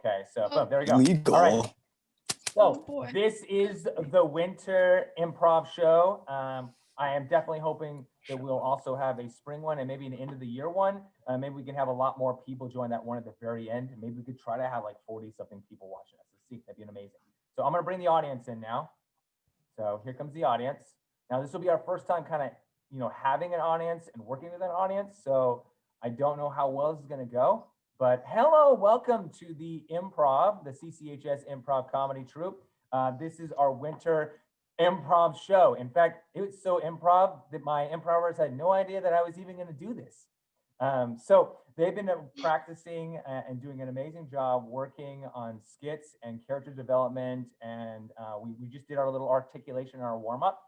Okay, so boom, there we go. Legal. All right. So boy. this is the winter improv show. I am definitely hoping that we'll also have a spring one and maybe an end of the year one. Maybe we can have a lot more people join that one at the very end. And maybe we could try to have like 40 something people watching us. Let's see, that'd be amazing. So I'm gonna bring the audience in now. So here comes the audience. Now this will be our first time kind of, having an audience and working with an audience. So I don't know how well this is gonna go, but hello, welcome to the Improv, the CCHS Improv Comedy Troupe. This is our winter improv show. In fact, it was so improv that my improvers had no idea that I was even gonna do this. So they've been practicing and doing an amazing job working on skits and character development. And we just did our little articulation in our warm up.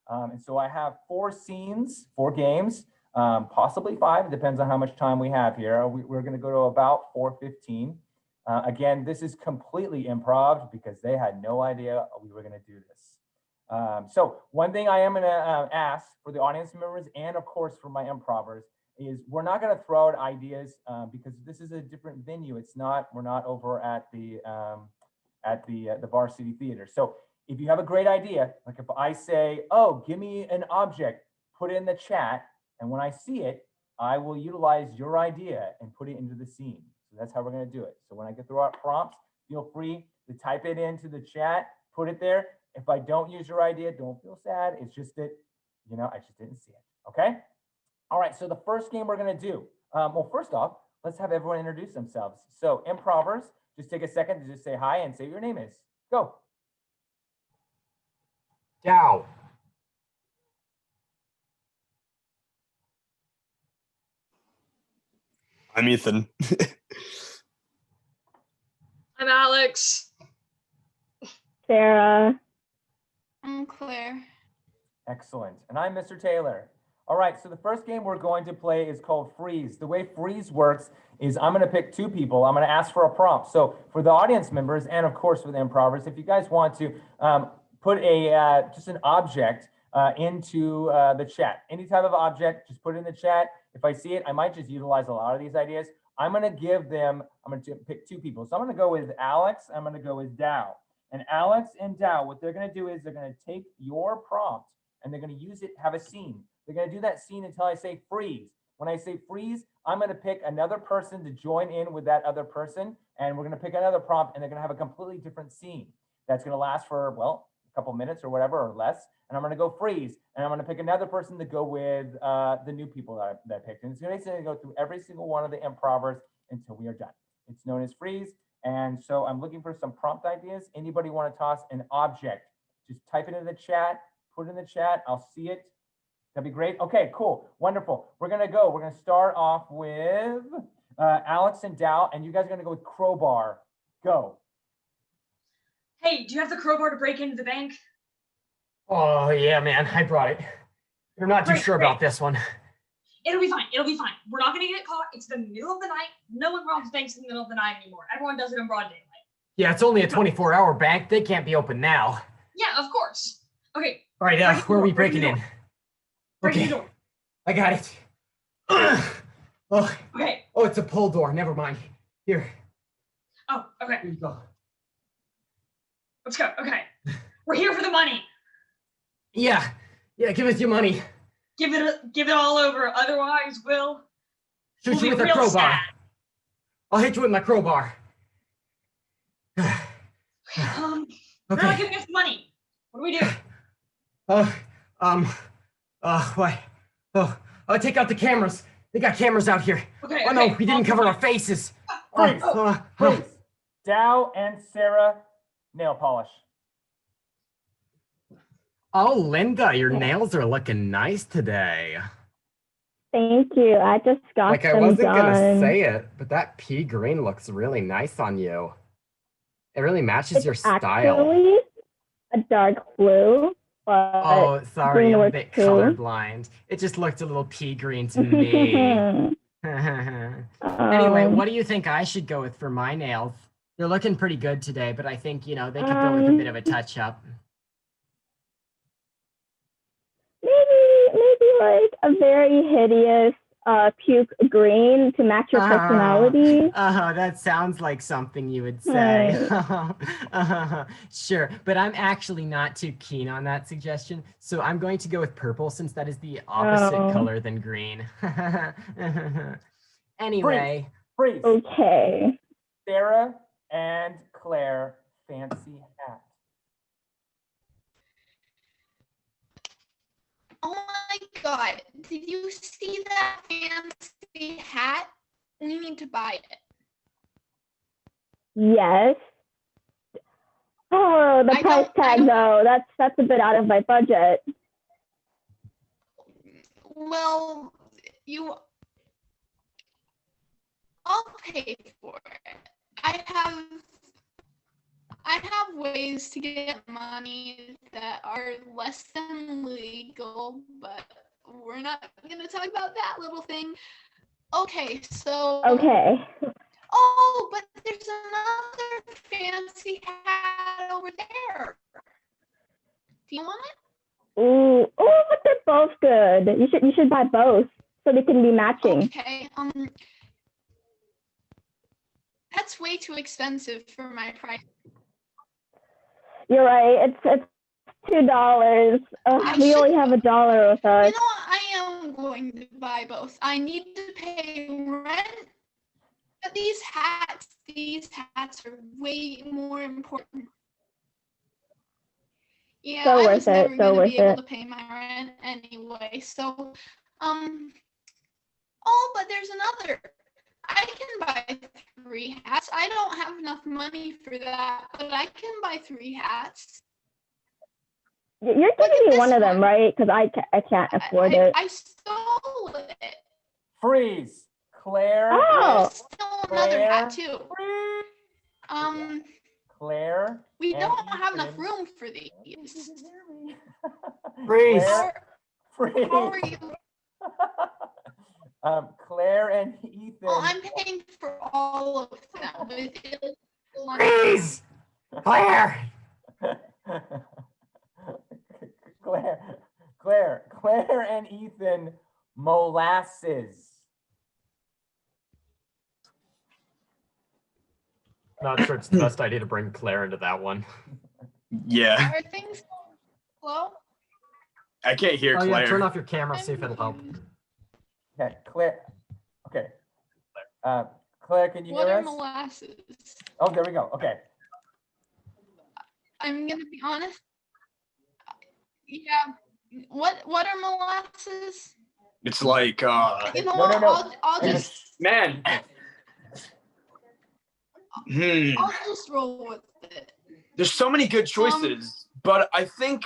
And so I have 4 scenes, 4 games, possibly 5, it depends on how much time we have here. We're gonna go to about 4:15. Again, this is completely improv because they had no idea we were gonna do this. So one thing I am gonna ask for the audience members and of course for my improvers is we're not gonna throw out ideas because this is a different venue. We're not over at the Varsity Theater. So if you have a great idea, like if I say, oh, give me an object, put it in the chat, and when I see it, I will utilize your idea and put it into the scene. So that's how we're gonna do it. So when I get through our prompts, feel free to type it into the chat, put it there. If I don't use your idea, don't feel sad. It's just that, I just didn't see it, okay? All right, so the first game we're gonna do, well, first off, let's have everyone introduce themselves. So improvers, just take a second to just say hi and say what your name is. Go. Dow. I'm Ethan. I'm Alex. Sarah. I'm Claire. Excellent. And I'm Mr. Taylor. All right, so the first game we're going to play is called Freeze. The way Freeze works is I'm going to pick 2 people. I'm going to ask for a prompt. So for the audience members and of course for the improvers, if you guys want to put just an object into the chat, any type of object, just put it in the chat. If I see it, I might just utilize a lot of these ideas. I'm going to pick 2 people. So I'm going to go with Alex. I'm going to go with Dow. And Alex and Dow, what they're going to do is they're going to take your prompt and they're going to use it, have a scene. They're going to do that scene until I say freeze. When I say freeze, I'm going to pick another person to join in with that other person. And we're going to pick another prompt and they're going to have a completely different scene. That's going to last for, well, a couple minutes or whatever, or less. And I'm going to go freeze. And I'm going to pick another person to go with the new people that I picked. And it's going to go through every single one of the improvers until we are done. It's known as freeze. And so I'm looking for some prompt ideas. Anybody want to toss an object? Just type it in the chat, put it in the chat. I'll see it. That'd be great. Okay, cool. Wonderful. We're going to start off with Alex and Dow, and you guys are going to go with crowbar. Go. Hey, do you have the crowbar to break into the bank? Oh yeah, man, I brought it. You're not too sure about this one. It'll be fine. It'll be fine. We're not going to get caught. It's the middle of the night. No one robs banks in the middle of the night anymore. Everyone does it in broad daylight. Yeah, it's only a 24-hour bank. They can't be open now. Yeah, of course. Okay. All right, where are we breaking in? Breaking the door. I got it. Okay. Oh, it's a pull door. Never mind. Here. Oh, okay. Here you go. Let's go. Okay. We're here for the money. Yeah, give us your money. Give it all over. Otherwise, we'll Shoot be you with a real crowbar. sad. I'll hit you with my crowbar. They're Okay. not giving us money. What do we do? What? Oh, take out the cameras. They got cameras out here. Okay. Oh no, we didn't cover our faces. Freeze. Freeze. Dow and Sarah, nail polish. Oh, Linda, your nails are looking nice today. Thank you. I just got Like, I them wasn't done. gonna say it, but that pea green looks really nice on you. It really matches It's your style. actually a dark blue, but Oh, sorry, green I'm a works bit too. colorblind. It just looked a little pea green to me. Anyway, what do you think I should go with for my nails? They're looking pretty good today, but I think, they could go with a bit of a touch up. maybe like a very hideous puke green to match your personality. That sounds like something you would say. Sure, but I'm actually not too keen on that suggestion. So I'm going to go with purple since that is the opposite Oh. color than green. Anyway. Freeze. Okay. Sarah and Claire, fancy hat. Oh my God. Did you see that fancy hat? We need to buy it. Yes. Oh, the I price don't- I tag don't- though. That's a bit out of my budget. Well, I'll pay for it. I have ways to get money that are less than legal, but we're not gonna talk about that little thing. Okay, so. Okay. Oh, but there's another fancy hat over there. Do you want it? Ooh, but they're both good. You should buy both so they can be matching. Okay. That's way too expensive for my price. You're right. It's $2. We only have $1 with us. You know what? I am going to buy both. I need to pay rent. But these hats are way more important. Yeah, So I worth was it, never so gonna worth be able it. to pay my rent anyway. So, oh, but there's another. I can buy 3 hats. I don't have enough money for that, but I can buy 3 hats. You're Look giving at me one this of them, one. right? Because I can't afford it. I stole it. Freeze. Claire. Oh. I stole another hat too. Freeze. Claire. We and don't have enough Ethan. room for these. Freeze. Claire, freeze. How are you? Claire and Ethan. Oh, I'm paying for all of them. Freeze! Claire! Claire and Ethan, molasses. Not sure it's the best idea to bring Claire into that one. Yeah, Are things slow? I can't hear Oh Claire. yeah, turn off your camera, see if it'll help. Okay, Claire. Okay. Claire, can you What hear are us? molasses? Oh, there we go. Okay. I'm gonna be honest. Yeah. What are molasses? It's like, You know No, what? no, no. I'll just man. I'll just roll with it. There's so many good choices, but I think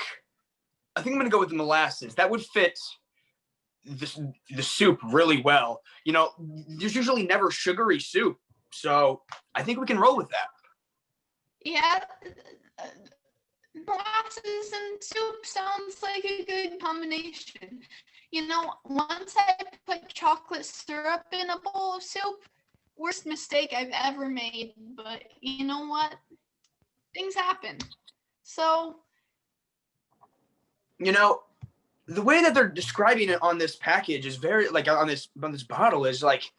I'm gonna go with the molasses. That would fit the soup really well. You know, there's usually never sugary soup, so I think we can roll with that. Yeah. Molasses and soup sounds like a good combination. You know, once I put chocolate syrup in a bowl of soup, worst mistake I've ever made, but you know what? Things happen. So, You know, the way that they're describing it on this package is very, like, on this bottle is like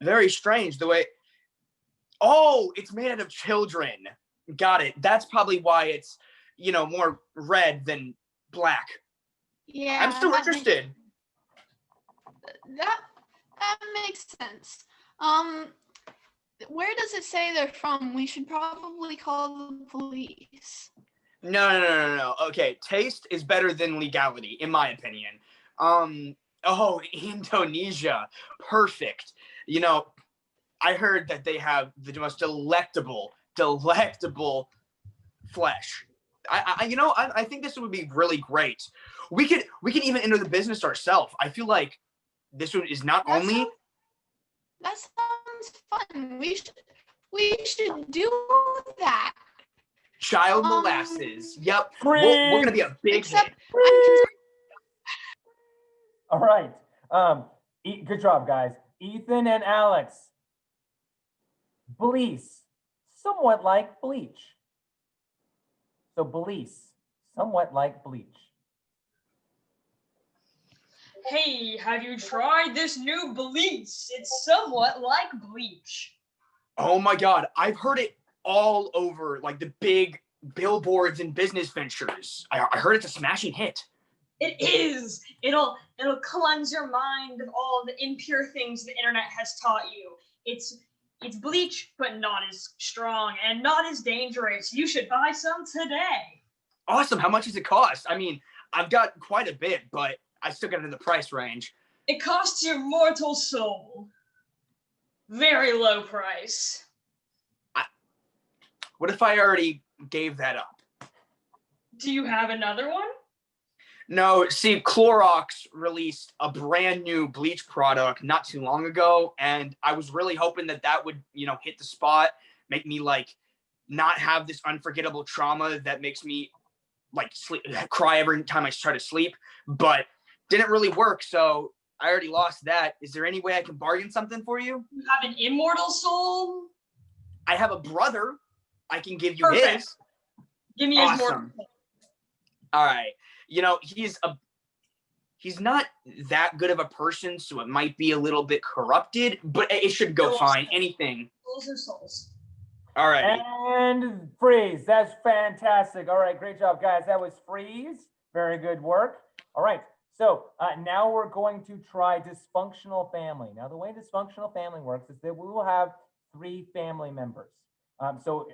very strange. The way, oh, it's made out of children. Got it. That's probably why it's, you know, more red than black. yeah. I'm still that makes- interested. That makes sense. Where does it say they're from? We should probably call the police. No. Okay, taste is better than legality, in my opinion. Oh, Indonesia, perfect. You know, I heard that they have the most delectable flesh. I think this would be really great. We could even enter the business ourselves. I feel like this one is not only. That sounds fun. We should do that. Child molasses. Yep. Freeze. We're gonna be a big Except hit. I'm concerned. All right. Good job, guys. Ethan and Alex. Bleach, somewhat like bleach. So bleach, somewhat like bleach. Hey, have you tried this new bleach? It's somewhat like bleach. Oh my God, I've heard it all over, like the big billboards and business ventures. I heard it's a smashing hit. It is. It'll cleanse your mind of all the impure things the internet has taught you. It's bleach, but not as strong and not as dangerous. You should buy some today. Awesome. How much does it cost? I mean, I've got quite a bit, but I still got it in the price range. It costs your mortal soul. Very low price. What if I already gave that up? Do you have another one? No, see, Clorox released a brand new bleach product not too long ago, and I was really hoping that that would, hit the spot, make me like not have this unforgettable trauma that makes me like cry every time I try to sleep, but didn't really work. So I already lost that. Is there any way I can bargain something for you? You have an immortal soul? I have a brother. I can give you Perfect. his. Give me his Awesome. mortal soul. All right. He's not that good of a person, so it might be a little bit corrupted, but it should go fine. Anything. Souls are souls. All right. And freeze. That's fantastic. All right, great job, guys. That was freeze. Very good work. All right. So now we're going to try dysfunctional family. Now, the way dysfunctional family works is that we will have 3 family members. So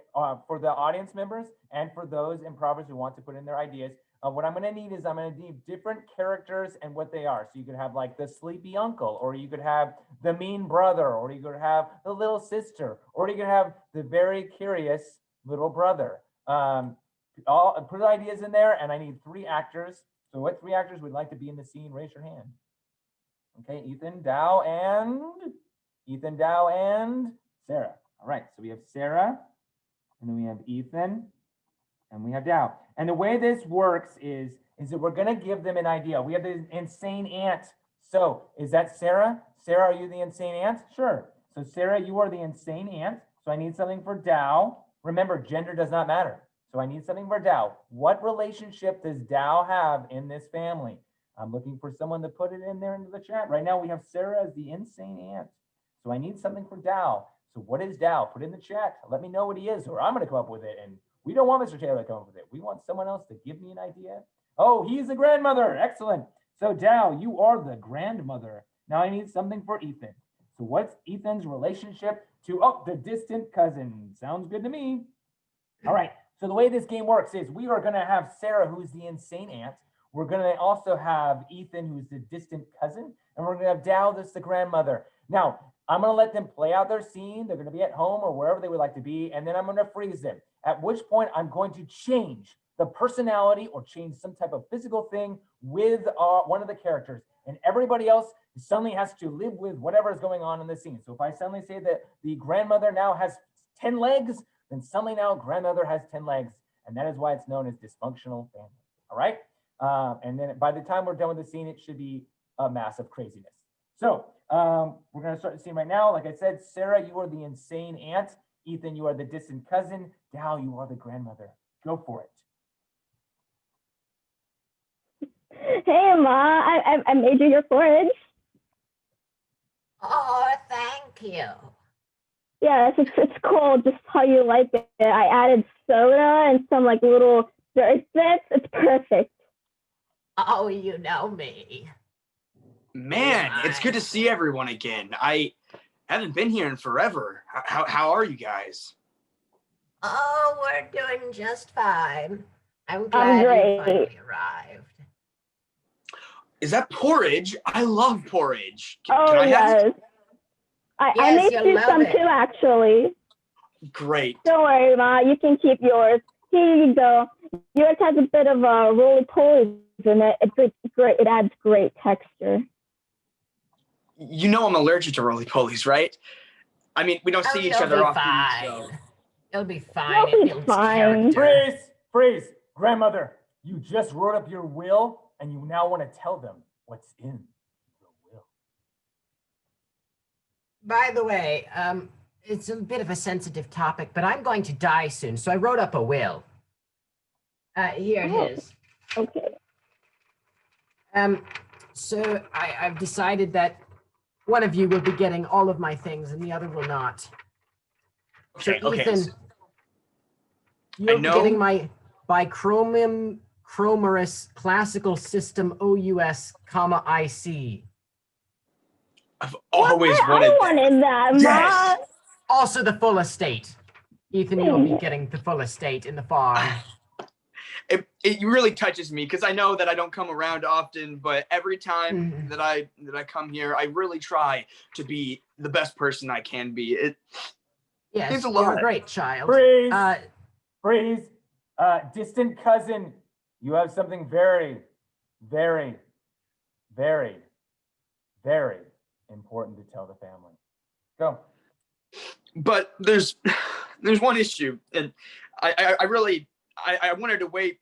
for the audience members and for those improvers who want to put in their ideas, what I'm going to need is I'm going to need different characters and what they are. So you could have like the sleepy uncle, or you could have the mean brother, or you could have the little sister, or you could have the very curious little brother. All put ideas in there, and I need 3 actors. So what 3 actors would like to be in the scene? Raise your hand. Okay, Ethan, Dow, and Sarah. All right, so we have Sarah, and then we have Ethan, and we have Dow. And the way this works is that we're going to give them an idea. We have the insane aunt. So is that Sarah? Sarah, are you the insane aunt? Sure. So Sarah, you are the insane aunt. So I need something for Dow. Remember, gender does not matter. So I need something for Dow. What relationship does Dow have in this family? I'm looking for someone to put it in there into the chat. Right now we have Sarah as the insane aunt. So I need something for Dow. So what is Dow? Put it in the chat. Let me know what he is, or I'm going to come up with it. And we don't want Mr. Taylor to come up with it. We want someone else to give me an idea. Oh, he's the grandmother. Excellent. So Dow, you are the grandmother. Now I need something for Ethan. So what's Ethan's relationship to, the distant cousin? Sounds good to me. All right. So the way this game works is we are going to have Sarah, who's the insane aunt. We're going to also have Ethan, who's the distant cousin. And we're going to have Dow, that's the grandmother. Now, I'm going to let them play out their scene. They're going to be at home or wherever they would like to be. And then I'm going to freeze them. At which point I'm going to change the personality or change some type of physical thing with one of the characters. And everybody else suddenly has to live with whatever is going on in the scene. So if I suddenly say that the grandmother now has 10 legs, then suddenly now grandmother has 10 legs. And that is why it's known as dysfunctional family. All right. And then by the time we're done with the scene, it should be a massive craziness. So we're going to start the scene right now. Like I said, Sarah, you are the insane aunt. Ethan, you are the distant cousin. Dow, you are the grandmother. Go for it. Hey, Ma, I made you your porridge. Oh, thank you. Yes, it's cold, just how you like it. I added soda and some like little dirt bits. It's perfect. Oh, you know me. Man, it's good to see everyone again. I haven't been here in forever. How are you guys? Oh, we're doing just fine. I'm glad great. you finally arrived. Is that porridge? I love porridge. Can Oh, I have it? yes. I Yes, made you'll you love some it. too, actually. Great. Don't worry, Ma. You can keep yours. Here you go. Yours has a bit of a roly-poly in it. It's great. It adds great texture. You know I'm allergic to roly-polies, right? I mean, we don't see each you'll other be often. fine. So. It'll be fine. You'll It be builds fine. character. Freeze. Grandmother, you just wrote up your will and you now want to tell them what's in the will. By the way, it's a bit of a sensitive topic, but I'm going to die soon, so I wrote up a will. Here it Oh. is. Okay. So I've decided that one of you will be getting all of my things and the other will not. Okay, So okay. Ethan, you'll be know- getting my Bichromium Chromerus Classical System OUS, comma IC. I've always I wanted that. wanted that, Yes. Mom. Also the full estate. Ethan, you'll be getting the full estate in the farm. It really touches me because I know that I don't come around often, but every time that I come here, I really try to be the best person I can be. It Yes, means a you're a lot. great child. Freeze. Uh, Freeze. Distant cousin, you have something very, very, very, very important to tell the family. Go. But there's one issue, and I wanted to wait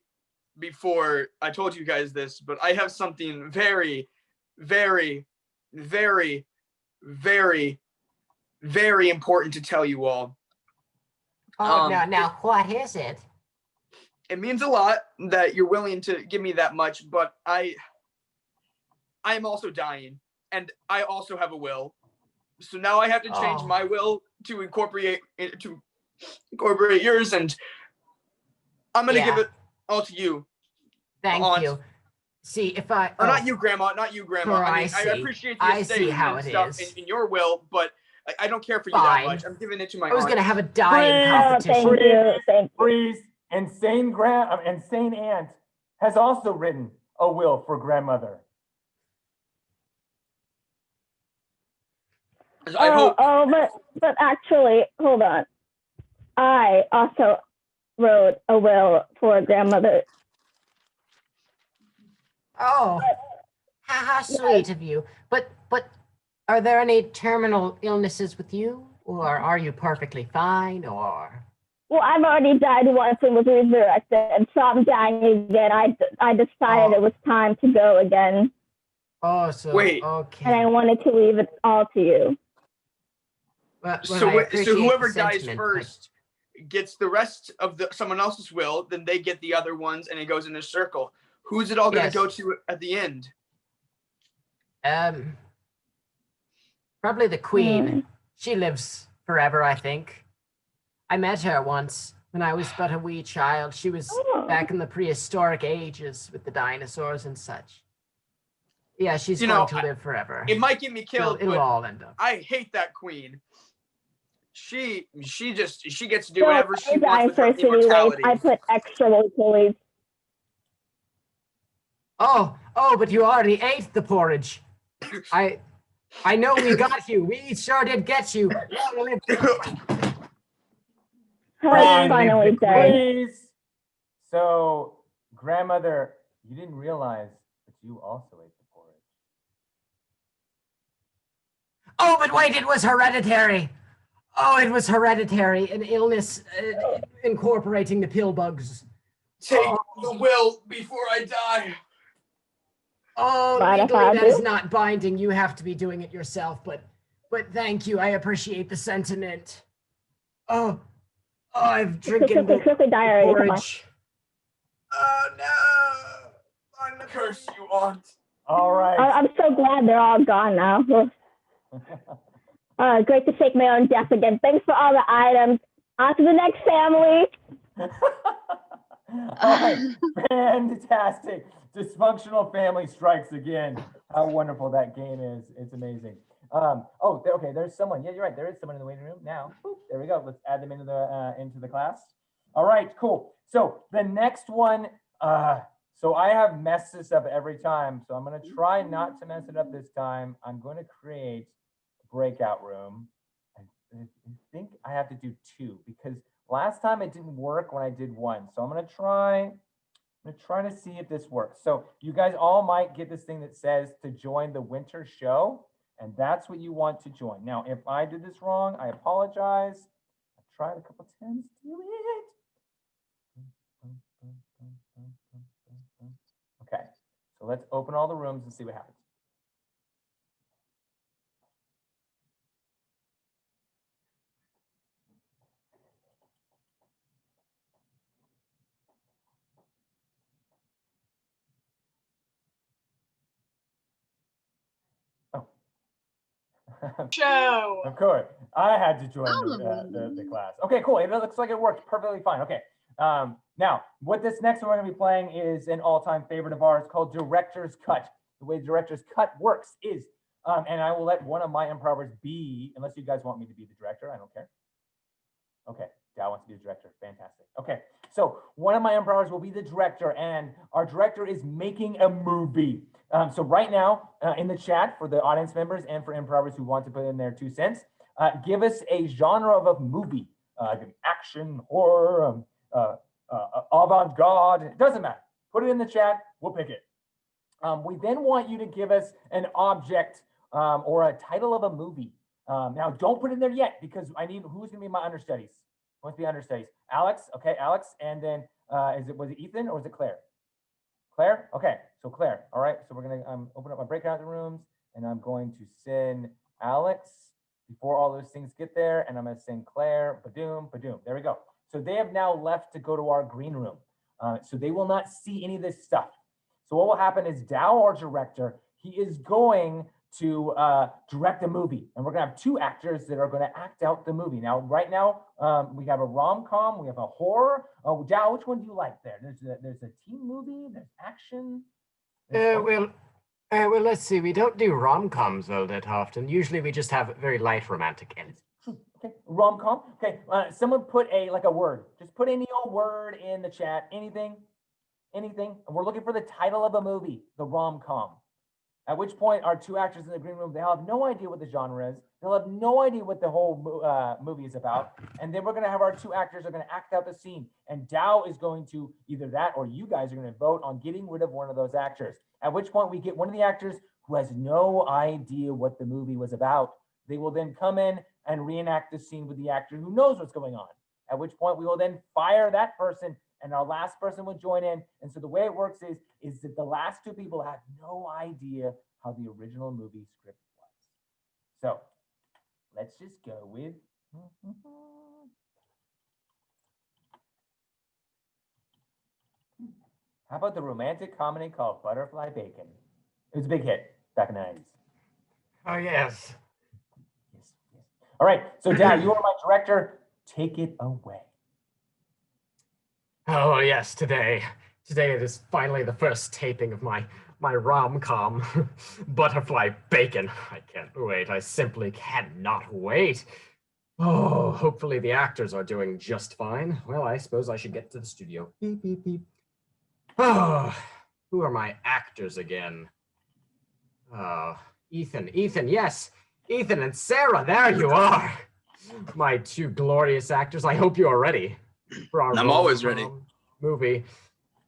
before I told you guys this, but I have something very, very, very, very, very important to tell you all. Oh, now, what is it? It means a lot that you're willing to give me that much, but I am also dying, and I also have a will. So now I have to change my will to incorporate yours, and I'm gonna give it all to you. Thank Aunt. you. See, if I... Or not you, Grandma. Not you, Grandma. Sure, I I mean, I see. appreciate the I estate see how and it stuff is. in your will, but I don't care for you Fine. that much. I'm giving it to my I was aunt. going to have a dying Freeze. competition. Thank you. Thank you. Freeze. Insane aunt has also written a will for grandmother. I hope. But actually, hold on. I also wrote a will for grandmother. Oh, how sweet of you. But are there any terminal illnesses with you? Or are you perfectly fine? Or Well, I've already died once and was resurrected, so I'm dying again. I decided it was time to go again, Oh, so... Wait. Okay. and I wanted to leave it all to you. Well, So I appreciate whoever the dies sentiment, first gets the rest of someone else's will, then they get the other ones, and it goes in a circle. Who's it all going to Yes. go to at the end? but, probably the queen. She lives forever, I think. I met her once when I was but a wee child. She was back in the prehistoric ages with the dinosaurs and such. Yeah, she's going to live forever. It might get me killed, It'll but all end up. I hate that queen. She gets to do So whatever she I die wants with her first anyways. immortality. I put extra roly-polies. Oh, but you already ate the porridge. I know we got you. We sure did get you. Long live I'm finally dead. Freeze. So, grandmother, you didn't realize that you also ate the porridge. Oh, but wait, it was hereditary. Oh, it was hereditary. An illness incorporating the pill bugs. Take the will before I die. Oh, Mind if legally I that is do? not binding. You have to be doing it yourself, but thank you. I appreciate the sentiment. Oh, I've drinking the Quickly die already. Come on. porridge. Oh no! I'm the curse you aunt. All right. I'm so glad they're all gone now. Great to fake my own death again. Thanks for all the items. On to the next family. All right. Fantastic. Dysfunctional family strikes again. How wonderful that game is. It's amazing. Okay, there's someone. Yeah, you're right. There is someone in the waiting room now. Boop, there we go. Let's add them into the class. All right, cool. So the next one, so I have messed this up every time. So I'm gonna try not to mess it up this time. I'm going to create a breakout room. I think I have to do 2 because last time it didn't work when I did 1. So I'm gonna try to see if this works. So you guys all might get this thing that says to join the winter show, and that's what you want to join. Now, if I did this wrong, I apologize. I've tried a couple times to do it. Okay, so let's open all the rooms and see what happens. Show. Of course, I had to join the class. Okay, cool. It looks like it worked perfectly fine. Okay. Now, what this next one we're going to be playing is an all-time favorite of ours called Director's Cut. The way Director's Cut works is, and I will let one of my improvers be, unless you guys want me to be the director, I don't care. Okay, Dow wants to be the director. Fantastic. Okay, so one of my improvers will be the director, and our director is making a movie. So right now, in the chat for the audience members and for improvers who want to put in their 2 cents, give us a genre of a movie, like an action, horror, avant-garde. It doesn't matter. Put it in the chat. We'll pick it. We then want you to give us an object or a title of a movie. Now, don't put it in there yet because I need who's going to be my understudies. Who wants to be understudies? Alex. Okay, Alex. And then was it Ethan or was it Claire? Claire? Okay, so Claire. All right, so we're going to open up my breakout rooms and I'm going to send Alex before all those things get there. And I'm going to send Claire. Badoom, badoom. There we go. So they have now left to go to our green room. So they will not see any of this stuff. So what will happen is Dow, our director, he is going to direct a movie. And we're going to have 2 actors that are going to act out the movie. Now, right now, we have a rom-com, we have a horror. Oh, Dow, which one do you like there? There's a teen movie, there's action. Well, let's see. We don't do rom-coms all that often. Usually we just have very light romantic ends. Okay, rom-com. Okay, someone put a word. Just put any old word in the chat. Anything. And we're looking for the title of a movie, the rom-com. At which point, our 2 actors in the green room, they'll have no idea what the genre is. They'll have no idea what the whole movie is about. And then we're going to have our 2 actors are going to act out the scene. And Dow is going to either that or you guys are going to vote on getting rid of one of those actors. At which point, we get one of the actors who has no idea what the movie was about. They will then come in and reenact the scene with the actor who knows what's going on. At which point, we will then fire that person and our last person would join in. And so the way it works is that the last 2 people have no idea how the original movie script was. So let's just go with. How about the romantic comedy called Butterfly Bacon? It was a big hit back in the 90s. Oh, yes. Yes. All right, so Dow, you are my director. Take it away. Oh, yes, today it is finally the first taping of my rom-com, Butterfly Bacon. I can't wait. I simply cannot wait. Oh, hopefully the actors are doing just fine. Well, I suppose I should get to the studio. Beep, beep, beep. Oh, who are my actors again? Oh, Ethan, yes. Ethan and Sarah, there you are. My 2 glorious actors. I hope you are ready. I'm always ready. Movie.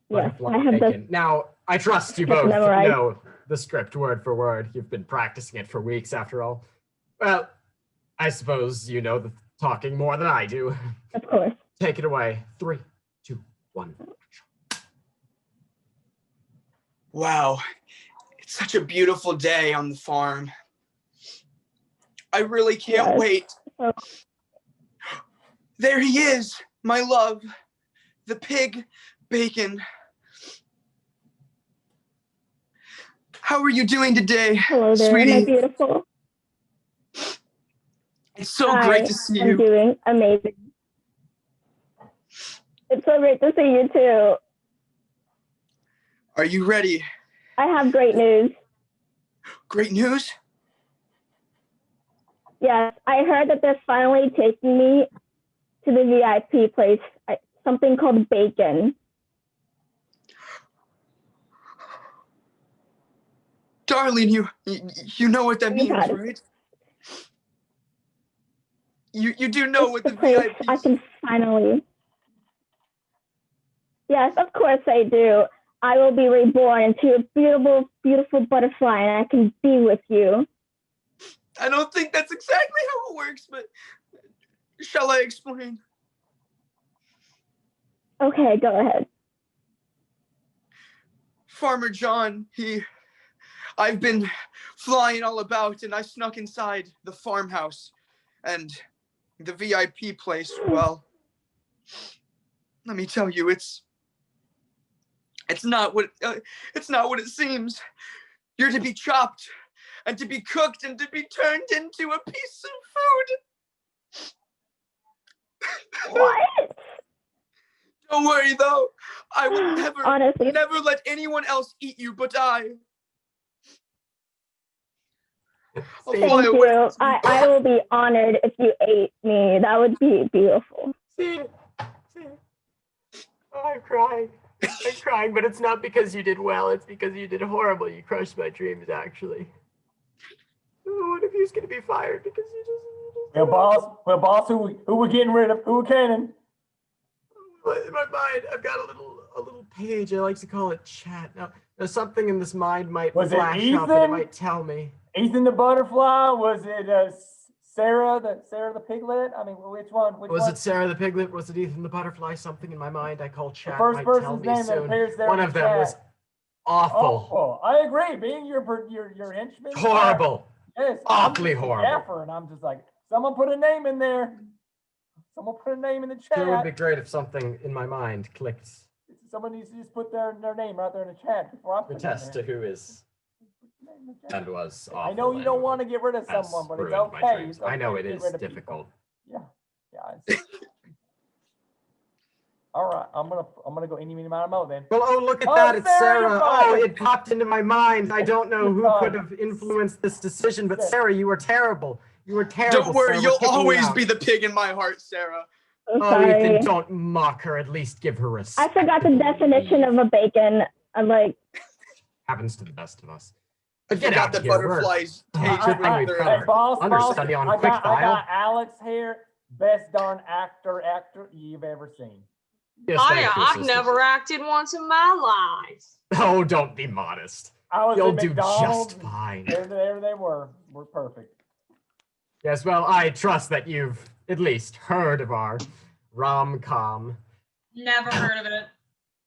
Yes, Butterfly I have Bacon. Now, I trust you both memorized. know the script word for word. You've been practicing it for weeks after all. Well, I suppose you know the talking more than I do. Of course. Take it away. 3, 2, 1. Wow, it's such a beautiful day on the farm. I really can't Yes. wait. Oh. There he is, my love, the pig, Bacon. How are you doing today, Hello there, my sweetie? beautiful. It's so Hi, great to see I'm you. doing amazing. It's so great to see you too. Are you ready? I have great news. Great news? Yes, I heard that they're finally taking me to the VIP place, something called Bacon. Darling, you know what that You means, got it. right? You do know what It's the place VIP I can finally. Yes, of course I do. I will be reborn into a beautiful, beautiful butterfly, and I can be with you. I don't think that's exactly how it works, but shall I explain? Okay, go ahead. Farmer John, I've been flying all about and I snuck inside the farmhouse and the VIP place. Well, let me tell you, it's not what it seems. You're to be chopped and to be cooked and to be turned into a piece of food. What? Don't worry though. I will Honestly, never let anyone else eat you but I. I'll thank fly away. you. I will be honored if you ate me. That would be beautiful. See, oh, I'm crying. I'm crying, but it's not because you did well. It's because you did horrible. You crushed my dreams, actually. Oh, what if he's gonna be fired because you just Well, boss, who we getting rid of? Who we canning? in my mind, I've got a little page. I like to call it chat. Now, something in this mind might Was it flash up, and it Ethan? might tell me. Ethan the butterfly? Was it Sarah the piglet? I mean, which one? Was it Sarah the piglet? Was it Ethan the butterfly? Something in my mind I call chat first might tell person's me name that soon. appears there One in of the them was chat. awful, Oh, I agree. Being your henchman. horrible, Yes, awfully I'm just a horrible. gaffer, and I'm just like, someone put a name in there. Someone put a name in the chat. It would be great if something in my mind clicked Someone needs to just put their name right there in the chat before I to put it test in to there. who is and was awful. I know you don't and want to get rid of has someone, but it's ruined my okay. dreams. It's okay I know to it get is rid of people. difficult. Yeah. It's- All right, I'm gonna go any meeny miny mo then. Well, oh, look at Oh, that. It's Sarah, you're Sarah. Oh, fine. it popped into my mind. I don't know You're who fine. could have influenced this decision, but Yeah. Sarah, you were terrible. You were terrible. Don't worry, Sarah. We're you'll kicking you always out. be the pig in my heart, Sarah. I'm Oh, sorry. Ethan, don't mock her. At least give her I respect. forgot the definition of a bacon. I'm like, Happens to the best of us. I But get forgot out that here. We're- butterflies Oh, taste good thing we've with got their- our boss, understudy on I quick got dial. Alex here, best darn actor you've ever seen. Yes, Oh thank yeah, you, I've sister. never acted once in my life. Oh, don't be modest. I was You'll in do McDonald's. just fine. There they were. We're perfect. Yes, well, I trust that you've at least heard of our rom-com Never heard of it.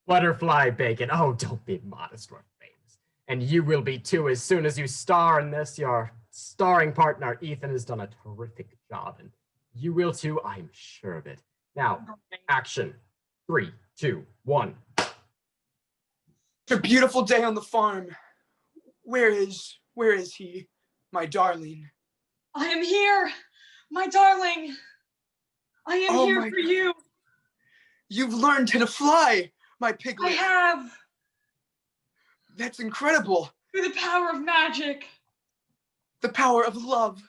Butterfly Bacon. Oh, don't be modest. We're famous. And you will be too as soon as you star in this. Your starring partner, Ethan, has done a terrific job, and you will too, I'm sure of it. Now, action. 3, 2, 1. It's a beautiful day on the farm. Where is he, my darling? I am here, my darling. I am Oh here my for God. you. You've learned how to fly, my I piglet. have, That's incredible. through the power of magic, The power of love.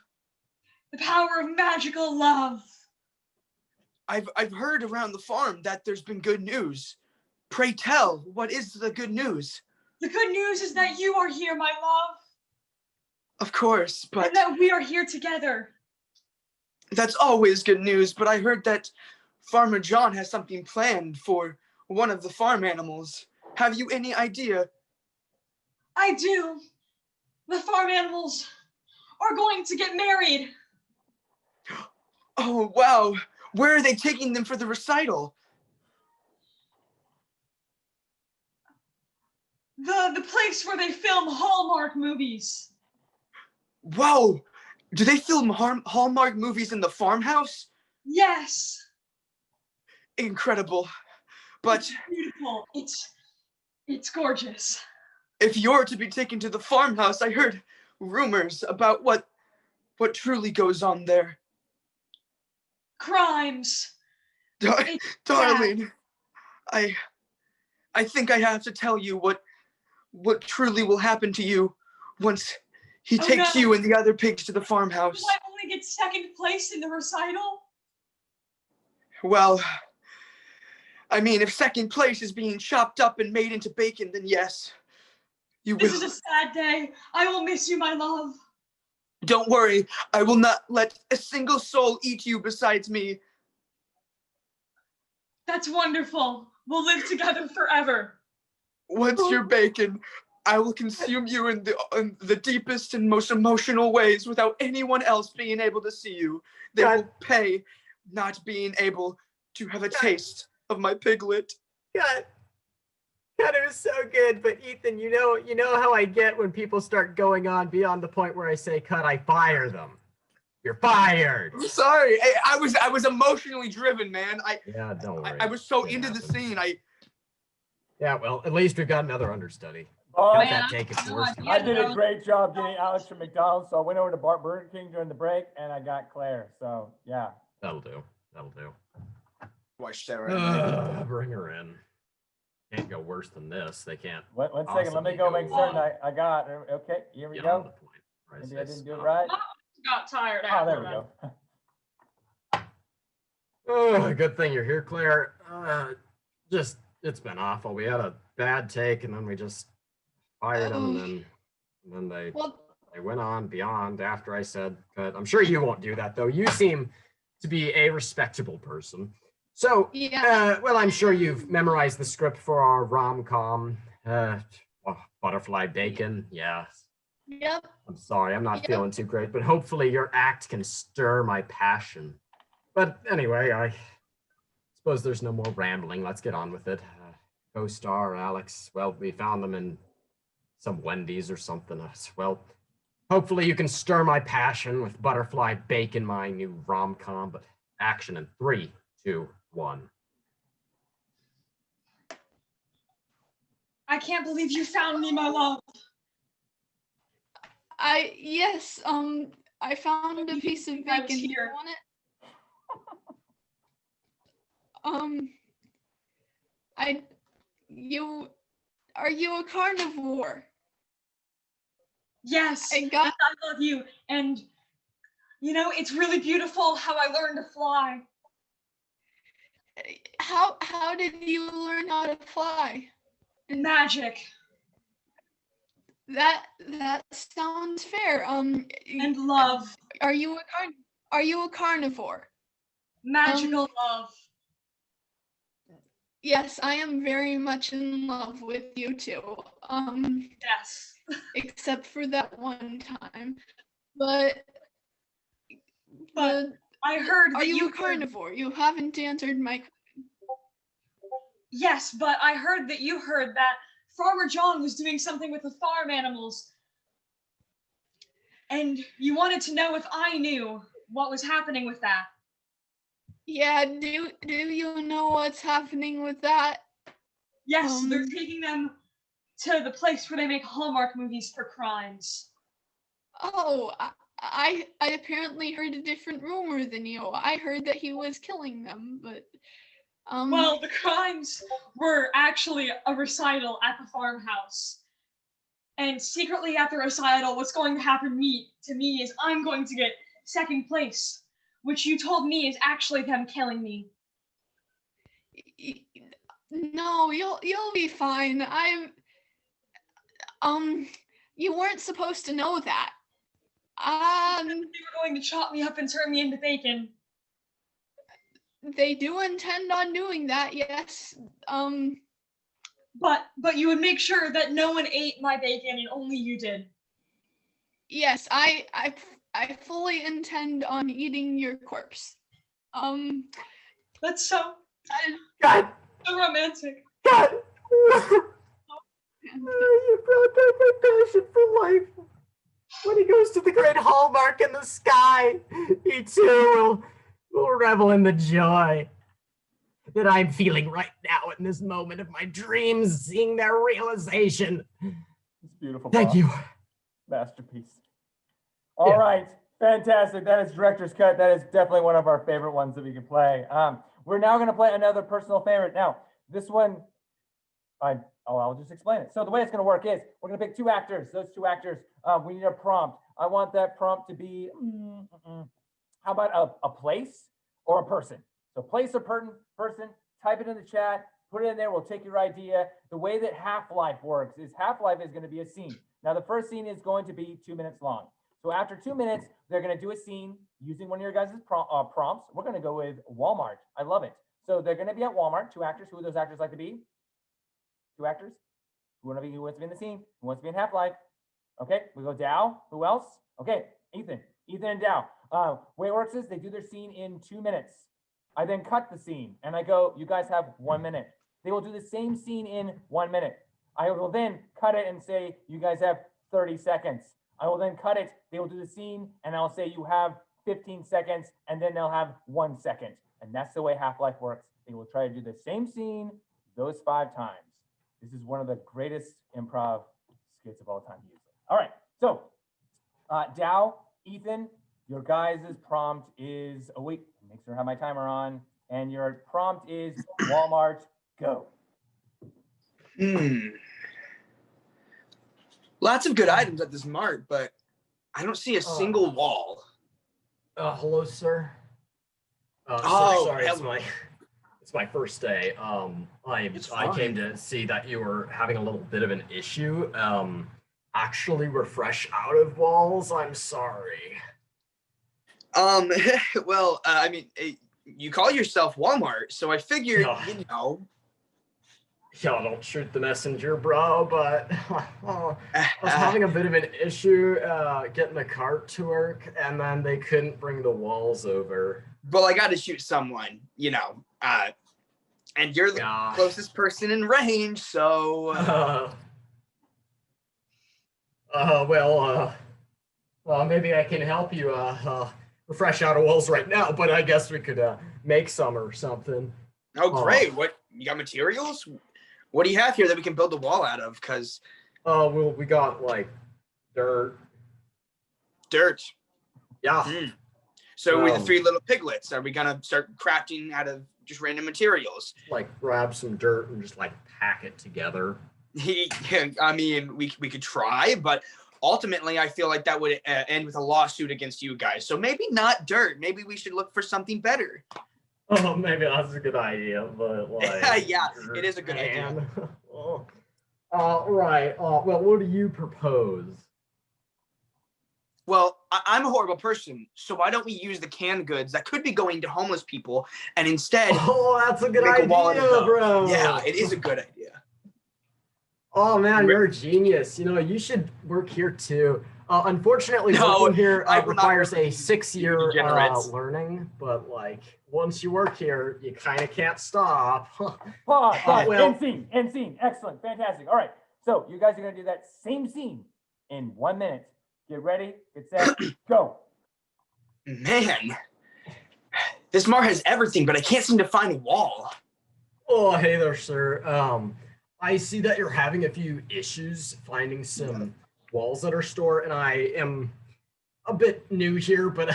the power of magical love. I've heard around the farm that there's been good news. Pray tell, what is the good news? The good news is that you are here, my love, Of course, but and that we are here together. that's always good news. But I heard that Farmer John has something planned for one of the farm animals. Have you any idea? I do. The farm animals are going to get married. Oh, wow. Where are they taking them for the recital? The place where they film Hallmark movies. Wow. Do they film Hallmark movies in the farmhouse? Yes. Incredible. But It's beautiful. It's gorgeous. if you're to be taken to the farmhouse, I heard rumors about what truly goes on there. Crimes. Dar- It's Darling, I think I have to tell you what truly will happen to you once he Oh, takes no. you and the other pigs to the farmhouse. Will I only get second place in the recital? Well, I mean, if second place is being chopped up and made into bacon, then yes, you This will. is a sad day. I will miss you, my love. Don't worry, I will not let a single soul eat you besides me. That's wonderful. We'll live together forever. Once you're bacon, I will consume you in the deepest and most emotional ways without anyone else being able to see you. They God. will pay not being able to have a taste of my piglet. God, it was so good. But Ethan, you know how I get when people start going on beyond the point where I say cut, I fire them. You're fired. I'm sorry, I was emotionally driven, man. Yeah, don't worry. I was so It into the happens. scene. Yeah, well, at least we've got another understudy. Oh, Get Man, that take if no worse. idea. I did a great job getting Alex from McDonald's, so I went over to Burger King during the break, and I got Claire. So yeah. That'll do. That'll do. Watch that right. Bring her in. Can't go worse than this. They can't. One second, let me possibly go make certain on. I got her. Okay, here we beyond go. the point where I Maybe say I didn't do it stop. right. Got tired Oh, after there we that. go. Oh, good thing you're here, Claire. It's been awful. We had a bad take, and then we just fired him, and then they Well, went on beyond after I said cut. I'm sure you won't do that, though. You seem to be a respectable person. So, yeah. well, I'm sure you've memorized the script for our rom-com. Butterfly bacon, yes. Yep. I'm sorry, I'm not Yep. feeling too great, but hopefully your act can stir my passion. But anyway, I suppose there's no more rambling. Let's get on with it. Co-star Alex, well, we found them in some Wendy's or something. Well, hopefully you can stir my passion with Butterfly Bacon, my new rom-com, but action in 3, 2, 1. I can't believe you found me, my love. Yes, I found a piece of I was bacon. Do you here. want it? Are you a carnivore? Yes, I got- and I love you. And you know, it's really beautiful how I learned to fly. How did you learn how to fly? Magic That sounds fair. and love. Are you a carnivore? Magical love. Yes, I am very much in love with you too. Yes. Except for that one time. But I heard are that you a heard- carnivore? You haven't answered my. Yes, but I heard that you heard that Farmer John was doing something with the farm animals. And you wanted to know if I knew what was happening with that. Yeah, do you know what's happening with that? Yes, they're taking them to the place where they make Hallmark movies for crimes. Oh, I apparently heard a different rumor than you. I heard that he was killing them, but Well, the crimes were actually a recital at the farmhouse. And secretly at the recital, what's going to happen to me is I'm going to get second place, which you told me is actually them killing me. no, you'll be fine. You weren't supposed to know that. They were going to chop me up and turn me into bacon. They do intend on doing that, yes. But you would make sure that no one ate my bacon and only you did. Yes, I fully intend on eating your corpse. That's so God, romantic. God. You brought back my passion for life. When he goes to the great hallmark in the sky, he too will revel in the joy that I'm feeling right now in this moment of my dreams, seeing their realization. It's beautiful. Thank Bob. you. Masterpiece. All right, fantastic. That is director's cut. That is definitely one of our favorite ones that we can play. We're now going to play another personal favorite. Now, this one, I'll just explain it. So the way it's going to work is we're going to pick 2 actors. Those 2 actors, we need a prompt. I want that prompt to be, how about a place or a person? So place or person, type it in the chat, put it in there. We'll take your idea. The way that Half-Life works is Half-Life is going to be a scene. Now, the first scene is going to be 2 minutes long. So after 2 minutes, they're going to do a scene using one of your guys' prompts. We're going to go with Walmart. I love it. So they're going to be at Walmart. 2 actors. Who would those actors like to be? 2 actors. Who wants to be in the scene? Who wants to be in Half-Life? Okay, we go Dow. Who else? Okay, Ethan and Dow. Way it works is they do their scene in 2 minutes. I then cut the scene and I go, you guys have 1 minute. They will do the same scene in 1 minute. I will then cut it and say, you guys have 30 seconds. I will then cut it. They will do the scene and I'll say you have 15 seconds and then they'll have 1 second. And that's the way Half-Life works. They will try to do the same scene those 5 times. This is one of the greatest improv skits of all time usually. All right, so Dow, Ethan, your guys' prompt is, oh wait, make sure I have my timer on. And your prompt is Walmart, go. Lots of good items at this mart, but I don't see a single wall. Hello, sir. Oh, sorry, hello. it's my first day. I came to see that you were having a little bit of an issue. Actually, we're fresh out of walls. I'm sorry. Well, I mean, you call yourself Walmart, so I figured, Yeah. you know. Yeah, don't shoot the messenger, bro, but I was having a bit of an issue getting a cart to work, and then they couldn't bring the walls over. Well, I got to shoot someone, you know. And you're the closest person in range, so. Well, maybe I can help you. We're fresh out of walls right now, but I guess we could make some or something. Oh, great! What, you got materials? What do you have here that we can build the wall out of? Because well, we got like dirt. Yeah. So with the three little piglets, are we gonna start crafting out of just random materials? Like grab some dirt and just like pack it together. I mean, we could try, but ultimately, I feel like that would end with a lawsuit against you guys. So maybe not dirt. Maybe we should look for something better. Oh, maybe that's a good idea, but like. Yeah, it is a good idea. Right. Well, what do you propose? Well, I'm a horrible person, so why don't we use the canned goods that could be going to homeless people and instead that's a good idea, bro. Yeah, it is a good idea. Oh man, you're a genius. You know, you should work here too. Unfortunately, working here requires a 6-year learning, but like once you work here, you kind of can't stop. End scene. Excellent, fantastic. All right, so you guys are gonna do that same scene in 1 minute. Get ready, get set, go. Man, this mart has everything, but I can't seem to find a wall. Oh, hey there, sir. I see that you're having a few issues finding some walls at our store, and I am a bit new here, but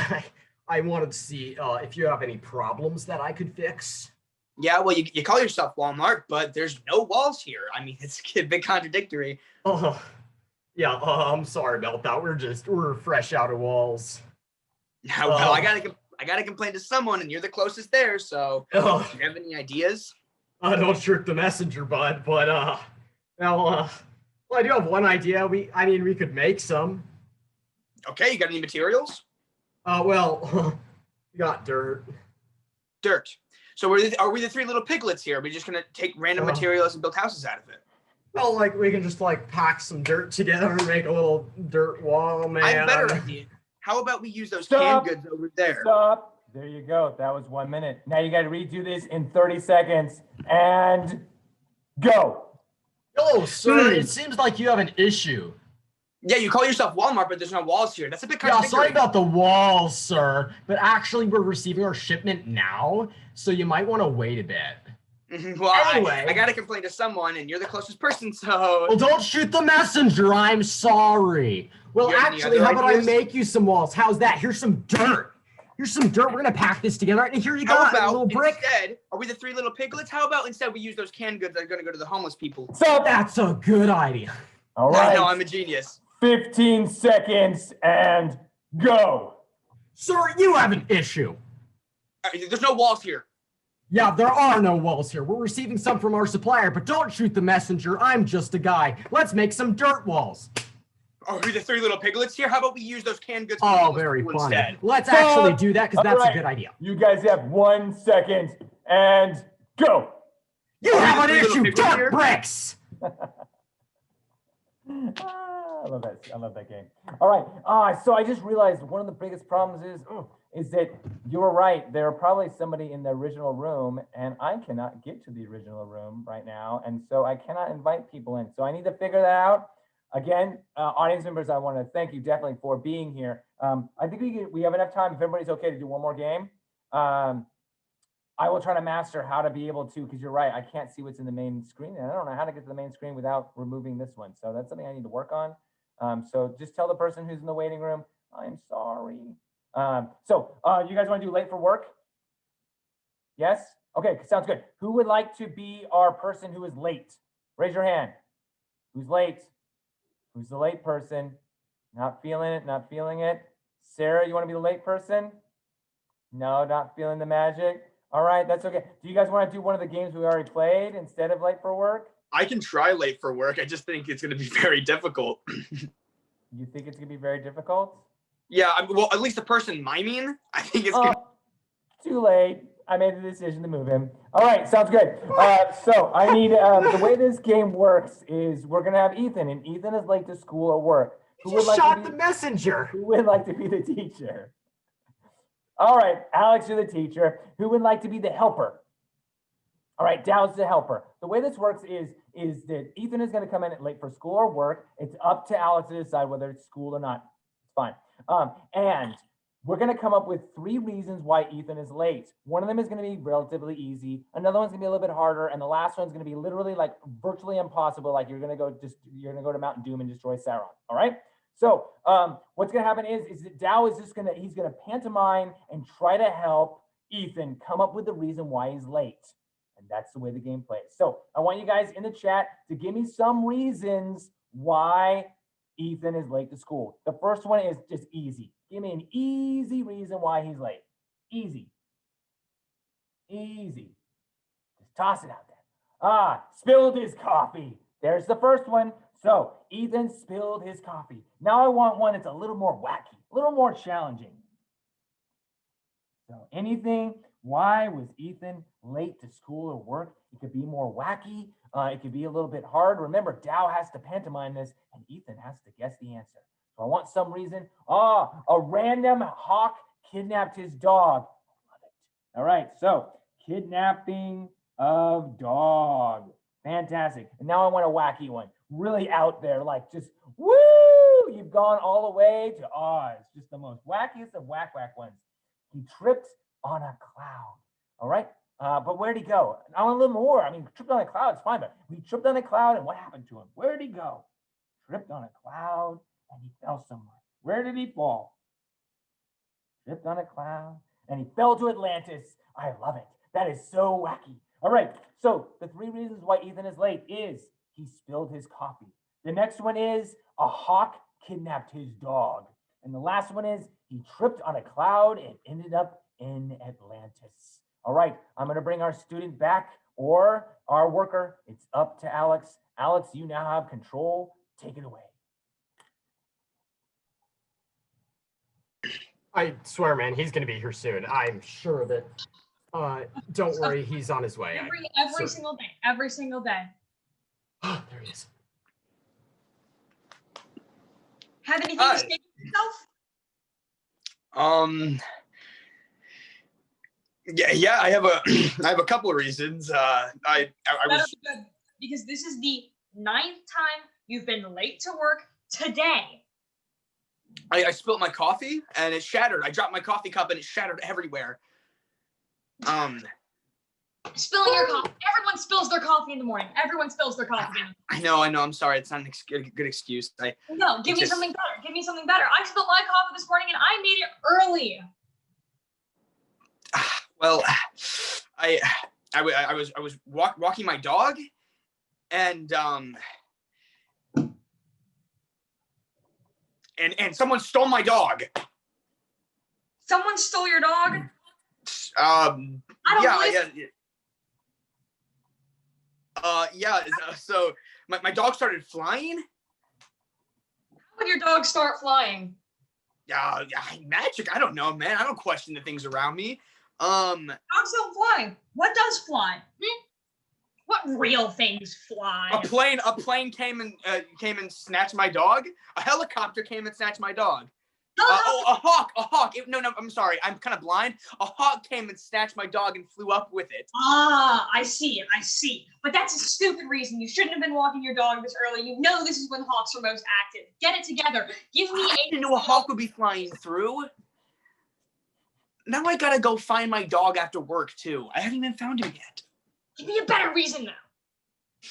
I wanted to see if you have any problems that I could fix. Yeah, well, you call yourself Walmart, but there's no walls here. I mean, it's a bit contradictory. Oh, yeah, I'm sorry about that. We're fresh out of walls. Well, I gotta complain to someone, and you're the closest there, so do you have any ideas? Don't trick the messenger, bud, but well, I do have one idea. We could make some. Okay, you got any materials? Well, we got dirt. So are we the three little piglets here? Are we just gonna take random materials and build houses out of it? Well, like we can just like pack some dirt together and make a little dirt wall, man. I have a better idea. How about we use those canned goods over there? Stop. There you go. That was 1 minute. Now you got to redo this in 30 seconds and go. Hello, sir. It seems like you have an issue. Yeah, you call yourself Walmart, but there's no walls here. That's a bit contradictory. Yeah, sorry about the walls, sir. But actually, we're receiving our shipment now, so you might want to wait a bit. Well, anyway, I got to complain to someone, and you're the closest person, so... Well, don't shoot the messenger. I'm sorry. Well, actually, how about I make you some walls? How's that? Here's some dirt. Here's some dirt. We're going to pack this together. And here you go, a little brick. Instead, are we the three little piglets? How about instead we use those canned goods that are going to go to the homeless people? So that's a good idea. All right. I know, I'm a genius. 15 seconds and go. Sir, you have an issue. There's no walls here. Yeah, there are no walls here. We're receiving some from our supplier, but don't shoot the messenger. I'm just a guy. Let's make some dirt walls. Are we the three little piglets here? How about we use those canned goods? Oh, very funny. Instead? Let's actually do that because that's a good idea. You guys have 1 second and go. You have an issue, dirt bricks. I love that game. All right. So I just realized one of the biggest problems is that you were right. There are probably somebody in the original room, and I cannot get to the original room right now, and so I cannot invite people in. So I need to figure that out. Again, audience members, I want to thank you definitely for being here. I think we have enough time if everybody's okay to do one more game. I will try to master how to be able to, because you're right, I can't see what's in the main screen, and I don't know how to get to the main screen without removing this one. So that's something I need to work on. So just tell the person who's in the waiting room, I'm sorry. You guys want to do late for work? Yes? Okay, sounds good. Who would like to be our person who is late? Raise your hand. Who's late? Who's the late person? Not feeling it, not feeling it. Sarah, you want to be the late person? No, not feeling the magic. All right, that's okay. Do you guys want to do one of the games we already played instead of late for work? I can try late for work. I just think it's going to be very difficult. You think it's going to be very difficult? Yeah, well, at least the person miming, I think it's going to... Too late. I made the decision to move him. All right, sounds good. So I need, the way this game works is we're going to have Ethan, and Ethan is late to school or work. You just shot the messenger. Who would like to be the teacher? All right, Alex, you're the teacher. Who would like to be the helper? All right, Dow's the helper. The way this works is that Ethan is going to come in late for school or work. It's up to Alex to decide whether it's school or not. It's fine. And we're going to come up with 3 reasons why Ethan is late. One of them is going to be relatively easy. Another one's going to be a little bit harder. And the last one's going to be literally like virtually impossible. Like you're going to go to Mountain Doom and destroy Sauron. All right. So what's going to happen is that Dow is he's going to pantomime and try to help Ethan come up with the reason why he's late. And that's the way the game plays. So I want you guys in the chat to give me some reasons why Ethan is late to school. The first one is just easy. Give me an easy reason why he's late. Easy. Easy. Just toss it out there. Spilled his coffee. There's the first one. So Ethan spilled his coffee. Now I want one that's a little more wacky, a little more challenging. So anything, why was Ethan late to school or work? It could be more wacky. It could be a little bit hard. Remember, Dow has to pantomime this and Ethan has to guess the answer. So I want some reason. A random hawk kidnapped his dog. Love it. All right, so kidnapping of dog. Fantastic. And now I want a wacky one. Really out there, like just woo! You've gone all the way to Oz. Just the most wackiest of whack ones. He tripped on a cloud. All right. But where'd he go? I want a little more. I mean, tripped on a cloud, it's fine, but he tripped on a cloud and what happened to him? Where'd he go? Tripped on a cloud and he fell somewhere. Where did he fall? Tripped on a cloud and he fell to Atlantis. I love it. That is so wacky. All right. So the 3 reasons why Ethan is late is he spilled his coffee. The next one is a hawk kidnapped his dog. And the last one is he tripped on a cloud and ended up in Atlantis. All right, I'm going to bring our student back or our worker. It's up to Alex. Alex, you now have control. Take it away. I swear, man, he's going to be here soon. I'm sure that. Don't worry, he's on his way. Every single day. Every single day. Oh, there he is. Have anything to say for yourself? Yeah, I have a couple of reasons. I was Good, because this is the 9th time you've been late to work today. I spilled my coffee and it shattered. I dropped my coffee cup and it shattered everywhere. Spilling your coffee. Everyone spills their coffee in the morning. Everyone spills their coffee. I know. I'm sorry. It's not a good excuse. No, give me something better. Give me something better. I spilled my coffee this morning and I made it early. Well, I was walking my dog, and someone stole my dog. Someone stole your dog? So my dog started flying. How would your dog start flying? Magic. I don't know, man. I don't question the things around me. Dogs don't fly. What does fly? What real things fly? A plane came and snatched my dog. A helicopter came and snatched my dog. A hawk. No, I'm sorry. I'm kind of blind. A hawk came and snatched my dog and flew up with it. I see. But that's a stupid reason. You shouldn't have been walking your dog this early. You know this is when hawks are most active. Get it together. Give me I didn't know a hawk would be flying through. now I gotta go find my dog after work too. I haven't even found him yet. Give me a better reason, though.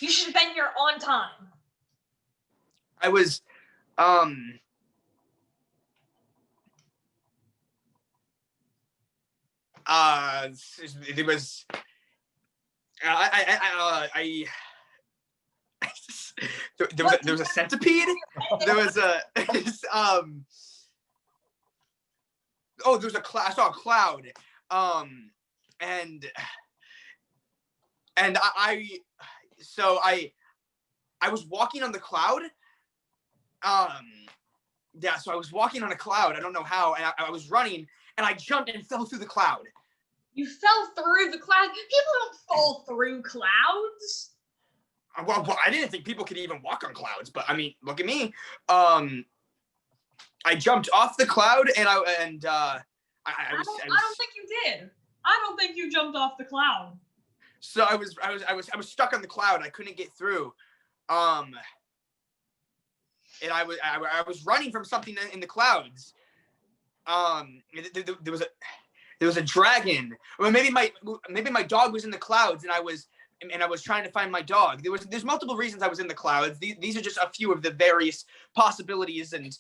You should have been here on time. I was, it was, there was a centipede. There was a, oh, there was a cloud. I saw a cloud. And I was walking on the cloud. Yeah, so I was walking on a cloud. I don't know how. And I was running and I jumped and fell through the cloud. You fell through the cloud? People don't fall through clouds. Well, I didn't think people could even walk on clouds, but I mean, look at me. I jumped off the cloud and I don't think you did. I don't think you jumped off the cloud. So I was stuck on the cloud. I couldn't get through. And I was running from something in the clouds. There was a dragon. Or maybe my dog was in the clouds, and I was trying to find my dog. There's multiple reasons I was in the clouds. These are just a few of the various possibilities. And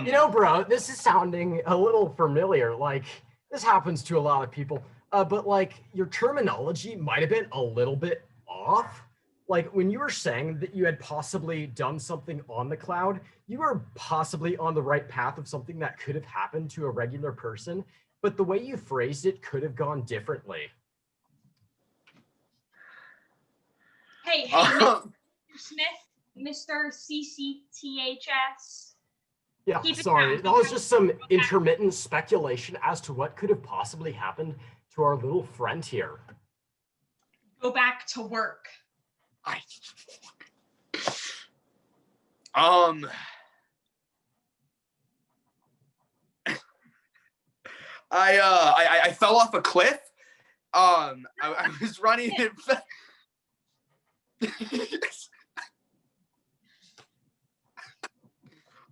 you know, bro, this is sounding a little familiar. Like, this happens to a lot of people. But like, your terminology might have been a little bit off. Like, when you were saying that you had possibly done something on the cloud, you were possibly on the right path of something that could have happened to a regular person, but the way you phrased it could have gone differently. Hey, Mr. Smith, Mr. CCTHS. Yeah, sorry, that was just some intermittent speculation as to what could have possibly happened to our little friend here. Go back to work. I fell off a cliff. I was running and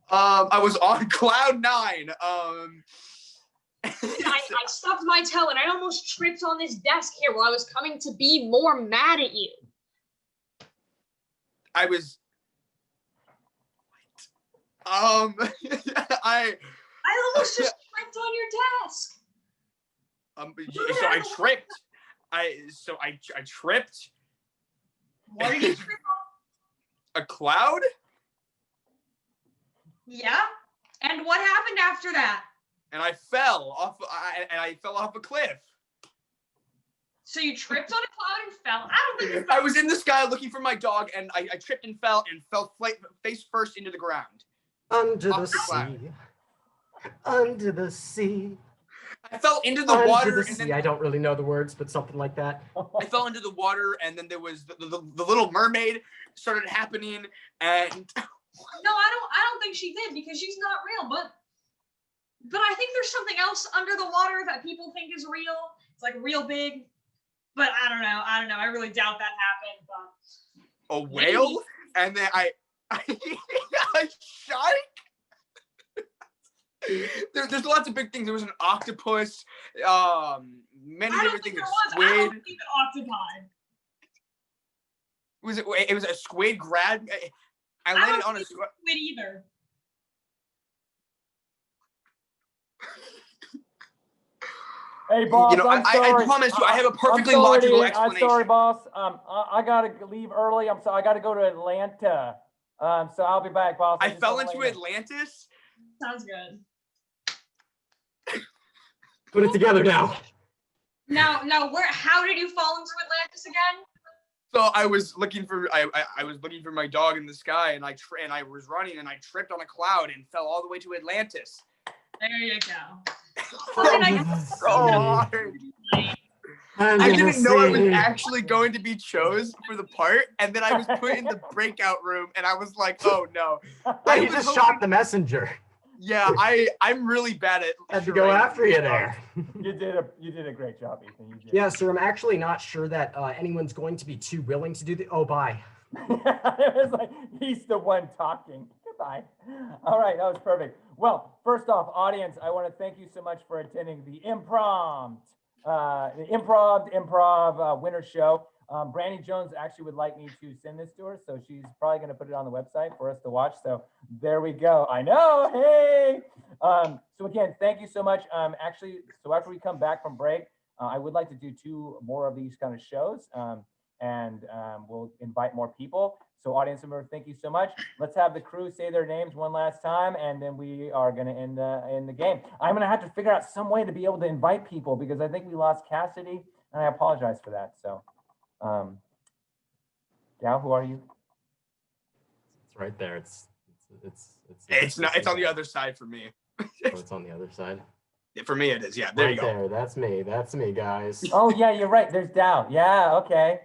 I was on cloud 9. I stubbed my toe and I almost tripped on this desk here while I was coming to be more mad at you. I was I almost just tripped on your desk. So I tripped. I tripped. What did you trip on? A cloud? Yeah. And what happened after that? And I fell off. I fell off a cliff. So you tripped on a cloud and fell? I don't think you I was in the sky looking for my dog, and I tripped and fell face first into the ground. Under the sea. Under the sea. I fell into the Under water. The sea. And then, I don't really know the words, but something like that. I fell into the water, and then there was the Little Mermaid started happening, and no, I don't think she did because she's not real. But I think there's something else under the water that people think is real. It's like real big. But I don't know. I really doubt that happened. But a whale, maybe. And then a shark. There's lots of big things. There was an octopus. Many different things. Squid. I don't think an octopi. It was a squid grab. I landed on a squid either. Hey, boss, you know, I'm sorry. I promise you, I have a perfectly logical explanation. I'm sorry, boss. I gotta leave early. I'm sorry. I gotta go to Atlanta. So I'll be back, boss. I fell into Atlantis. Sounds good. Put it together now. Now, how did you fall into Atlantis again? So I was looking for my dog in the sky, and I was running, and I tripped on a cloud and fell all the way to Atlantis. There you go. So hard. I didn't know I was actually going to be chose for the part, and then I was put in the breakout room, and I was like, "Oh no!" You just shot the messenger. Yeah, I'm really bad at. Had to go after you there. You did a great job, Ethan. You did. Yeah, sir. I'm actually not sure that anyone's going to be too willing to do the. Oh, bye. It was like he's the one talking. Fine. All right, that was perfect. Well, first off, audience, I want to thank you so much for attending the Improv winner show. Brandy Jones actually would like me to send this to her, so she's probably going to put it on the website for us to watch. So there we go. I know. Hey. So again, thank you so much. Actually, so after we come back from break, I would like to do 2 more of these kind of shows, and we'll invite more people. So audience member, thank you so much. Let's have the crew say their names one last time, and then we are going to end the game. I'm going to have to figure out some way to be able to invite people because I think we lost Cassidy, and I apologize for that. So, Gal, who are you? It's right there. It's not. It's on the other side for me. Oh, it's on the other side. For me, it is. Yeah, there you go. There, that's me. That's me, guys. Oh yeah, you're right. There's Dow. Yeah, okay.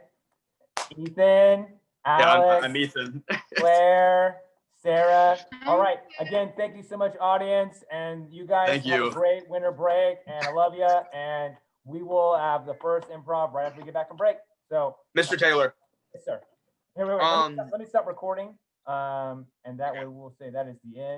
Ethan, Alex, I'm Ethan. Claire, Sarah. All right. Again, thank you so much, audience, and you guys Thank have you. a great winter break, and I love you. And we will have the first improv right after we get back from break. So, Mr. Taylor. yes, sir. Here, wait. Let me stop recording. And that way we'll say that is the end.